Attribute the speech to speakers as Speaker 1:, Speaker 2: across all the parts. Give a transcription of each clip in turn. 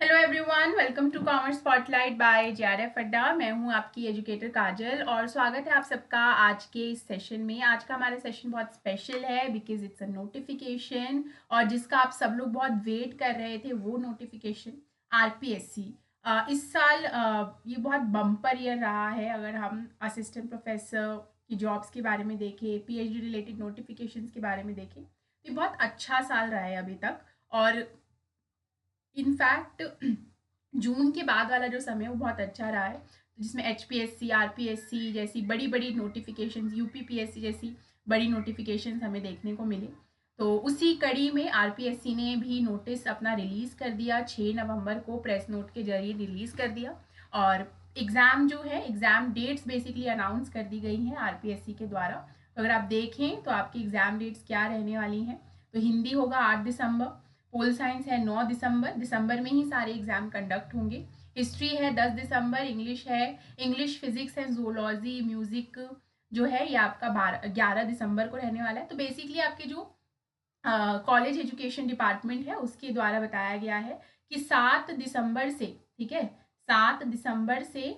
Speaker 1: Hello everyone, welcome to commerce spotlight by JRF Adda. मैं हूं आपकी एजुकेटर काजल और स्वागत है आप सबका आज के इस सेशन में। आज का हमारा सेशन बहुत स्पेशल है बिकॉज इट्स अ नोटिफिकेशन और जिसका आप सब लोग बहुत वेट कर रहे थे, वो नोटिफिकेशन आरपीएससी। इस साल ये बहुत बम्पर ईयर रहा है। अगर हम असिस्टेंट प्रोफेसर की जॉब्स के बारे में देखें, पीएचडी रिलेटेड नोटिफिकेशंस के बारे में देखें, तो ये बहुत अच्छा साल रहा है अभी तक। और इनफैक्ट जून के बाद वाला जो समय है वो बहुत अच्छा रहा है, जिसमें एचपीएससी, आरपीएससी जैसी बड़ी बड़ी नोटिफिकेशंस, यूपीपीएससी जैसी बड़ी नोटिफिकेशंस हमें देखने को मिले। तो उसी कड़ी में आरपीएससी ने भी नोटिस अपना रिलीज़ कर दिया। 6 नवंबर को प्रेस नोट के जरिए रिलीज़ कर दिया और एग्ज़ाम जो है, एग्ज़ाम डेट्स बेसिकली अनाउंस कर दी गई हैं आरपीएससी के द्वारा। तो अगर आप देखें तो आपकी एग्ज़ाम डेट्स क्या रहने वाली हैं, तो हिंदी होगा 8 दिसंबर, पोल साइंस है 9 दिसंबर, दिसंबर में ही सारे एग्जाम कंडक्ट होंगे। हिस्ट्री है 10 दिसंबर, इंग्लिश है, इंग्लिश, फिजिक्स है, जूलॉजी, म्यूजिक जो है ये आपका 11 दिसंबर को रहने वाला है। तो बेसिकली आपके जो कॉलेज एजुकेशन डिपार्टमेंट है उसके द्वारा बताया गया है कि 7 दिसंबर से, ठीक है, 7 दिसंबर से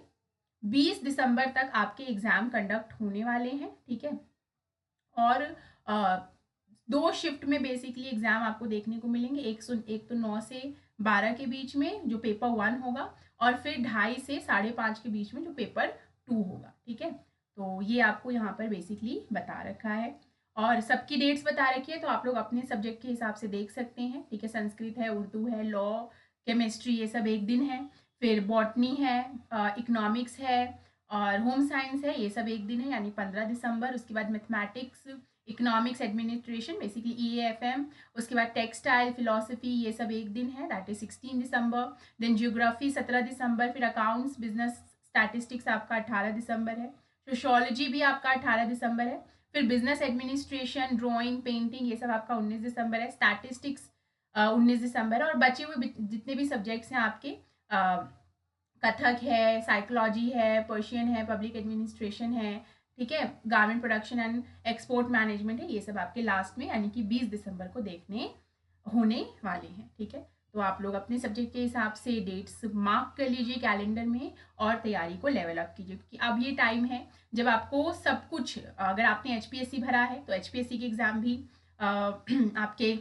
Speaker 1: 20 दिसंबर तक आपके एग्जाम कंडक्ट होने वाले हैं, ठीक है। और दो शिफ्ट में बेसिकली एग्जाम आपको देखने को मिलेंगे। एक तो 9 से 12 के बीच में जो पेपर 1 होगा और फिर 2:30 से 5:30 के बीच में जो पेपर 2 होगा, ठीक है। तो ये आपको यहाँ पर बेसिकली बता रखा है और सबकी डेट्स बता रखी है, तो आप लोग अपने सब्जेक्ट के हिसाब से देख सकते हैं, ठीक है। संस्कृत है, उर्दू है, लॉ, केमिस्ट्री, ये सब एक दिन है। फिर बॉटनी है, इकोनॉमिक्स है और होम साइंस है, ये सब एक दिन है, यानी 15 दिसंबर। उसके बाद mathematics, economics, administration basically EAFM, उसके बाद टेक्सटाइल, फिलोसफी, ये सब एक दिन है, दैट इज 16 दिसंबर। देन जियोग्राफी 17 दिसंबर, फिर अकाउंट्स, बिजनेस, स्टैटिस्टिक्स आपका 18 दिसंबर है, सोशियोलॉजी भी आपका 18 दिसंबर है, फिर बिजनेस एडमिनिस्ट्रेशन, ड्राइंग, पेंटिंग, ये सब आपका 19 दिसंबर है, स्टैटिस्टिक्स 19 दिसंबर है। और बचे हुए जितने भी सब्जेक्ट्स हैं आपके, कथक है, साइकोलॉजी है, पर्शियन है, पब्लिक एडमिनिस्ट्रेशन है, ठीक है, garment production and export management है, ये सब आपके लास्ट में यानी कि 20 दिसंबर को देखने होने वाले हैं, ठीक है। तो आप लोग अपने सब्जेक्ट के हिसाब से डेट्स मार्क कर लीजिए कैलेंडर में और तैयारी को लेवल अप कीजिए, क्योंकि अब ये टाइम है जब आपको सब कुछ, अगर आपने एचपीएससी भरा है तो एचपीएससी के एग्ज़ाम भी आपके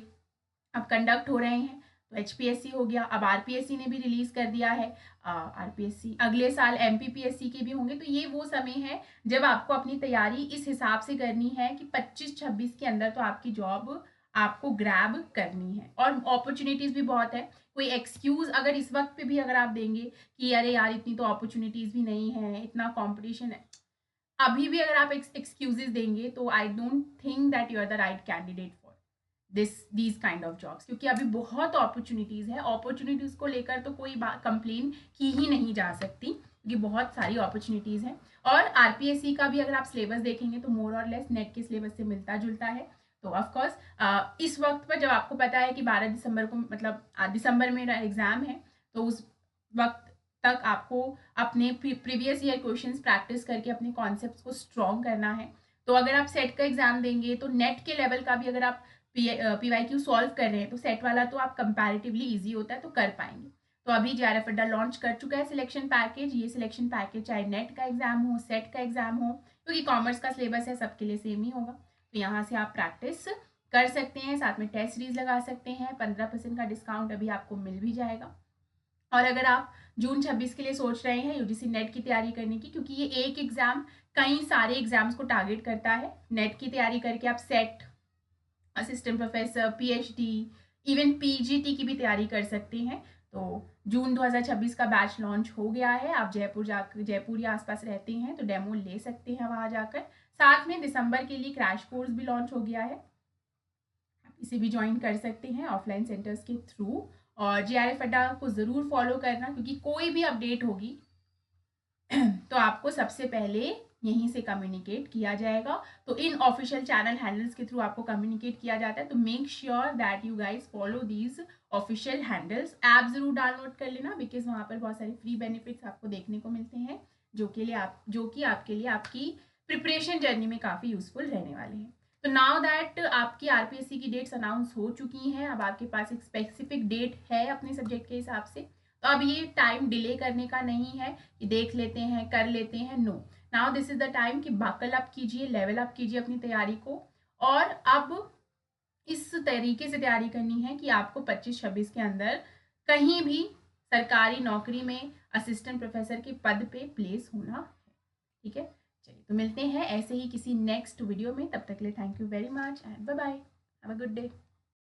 Speaker 1: अब कंडक्ट हो रहे हैं। तो एचपीएससी हो गया, अब आरपीएससी ने भी रिलीज कर दिया है। आरपीएससी अगले साल एमपीपीएससी के भी होंगे। तो ये वो समय है जब आपको अपनी तैयारी इस हिसाब से करनी है कि 25-26 के अंदर तो आपकी जॉब आपको ग्रैब करनी है। और अपॉर्चुनिटीज भी बहुत है। कोई एक्सक्यूज अगर इस वक्त पे भी अगर आप देंगे कि अरे यार इतनी तो अपॉर्चुनिटीज भी नहीं है, इतना कॉम्पिटिशन है, अभी भी अगर आप एक्सक्यूजेस देंगे तो I don't think that you are the right candidate for these kind of jobs, क्योंकि अभी बहुत अपॉर्चुनिटीज़ है। अपॉर्चुनिटीज़ को लेकर तो कोई कंप्लेन की ही नहीं जा सकती, क्योंकि बहुत सारी अपॉर्चुनिटीज़ हैं। और आरपीएससी का भी अगर आप सिलेबस देखेंगे तो मोर और लेस नेट के सिलेबस से मिलता जुलता है। तो ऑफकोर्स इस वक्त पर जब आपको पता है कि 12 दिसंबर को, मतलब दिसंबर में एग्ज़ाम है, तो उस वक्त तक आपको अपने प्रीवियस ईयर क्वेश्चंस प्रैक्टिस करके अपने कॉन्सेप्ट्स को स्ट्रॉन्ग करना है। तो अगर आप सेट का एग्ज़ाम देंगे तो नेट के लेवल का भी अगर आप पीवाईक्यू सॉल्व कर रहे हैं तो सेट वाला तो आप कंपैरेटिवली इजी होता है, तो कर पाएंगे। तो अभी जेआरएफ अड्डा लॉन्च कर चुका है सिलेक्शन पैकेज। ये सिलेक्शन पैकेज चाहे नेट का एग्जाम हो, सेट का एग्जाम हो, क्योंकि कॉमर्स का सिलेबस है, सबके लिए सेम ही होगा। तो यहाँ से आप प्रैक्टिस कर सकते हैं, साथ में टेस्ट सीरीज लगा सकते हैं। 15% का डिस्काउंट अभी आपको मिल भी जाएगा। और अगर आप जून 26 के लिए सोच रहे हैं यूजीसी नेट की तैयारी करने की, क्योंकि ये एक एग्जाम कई सारे एग्जाम्स को टारगेट करता है, नेट की तैयारी करके आप set, assistant professor, PhD, even PGT की भी तैयारी कर सकते हैं। तो जून 2026 का बैच लॉन्च हो गया है। आप जयपुर या आसपास रहते हैं तो डेमो ले सकते हैं वहाँ जाकर। साथ में दिसंबर के लिए क्रैश कोर्स भी लॉन्च हो गया है, आप इसे भी ज्वाइन कर सकते हैं ऑफलाइन सेंटर्स के थ्रू। और जेआरएफ अड्डा को ज़रूर फॉलो करना, क्योंकि कोई भी अपडेट होगी तो आपको सबसे पहले यहीं से कम्युनिकेट किया जाएगा। तो इन ऑफिशियल चैनल हैंडल्स के थ्रू आपको कम्युनिकेट किया जाता है। तो make sure that you guys follow these official handles. App जरूर डाउनलोड कर लेना, बिकॉज वहाँ पर बहुत सारे फ्री बेनिफिट्स आपको देखने को मिलते हैं, जो कि आपके लिए आपकी प्रिपरेशन जर्नी में काफ़ी यूजफुल रहने वाले हैं। तो नाउ दैट आपकी आरपीएससी की डेट्स अनाउंस हो चुकी हैं, अब आपके पास एक स्पेसिफिक डेट है अपने सब्जेक्ट के हिसाब से, तो तो अब ये टाइम डिले करने का नहीं है कि देख लेते हैं, कर लेते हैं, no. Now this is the time कि बकल अप कीजिए, लेवल अप कीजिए अपनी तैयारी को। और अब इस तरीके से तैयारी करनी है कि आपको 25-26 के अंदर कहीं भी सरकारी नौकरी में असिस्टेंट प्रोफेसर के पद पे प्लेस होना है। ठीक है, चलिए तो मिलते हैं ऐसे ही किसी नेक्स्ट वीडियो में। तब तक के लिए thank you very much and bye bye, have a good day.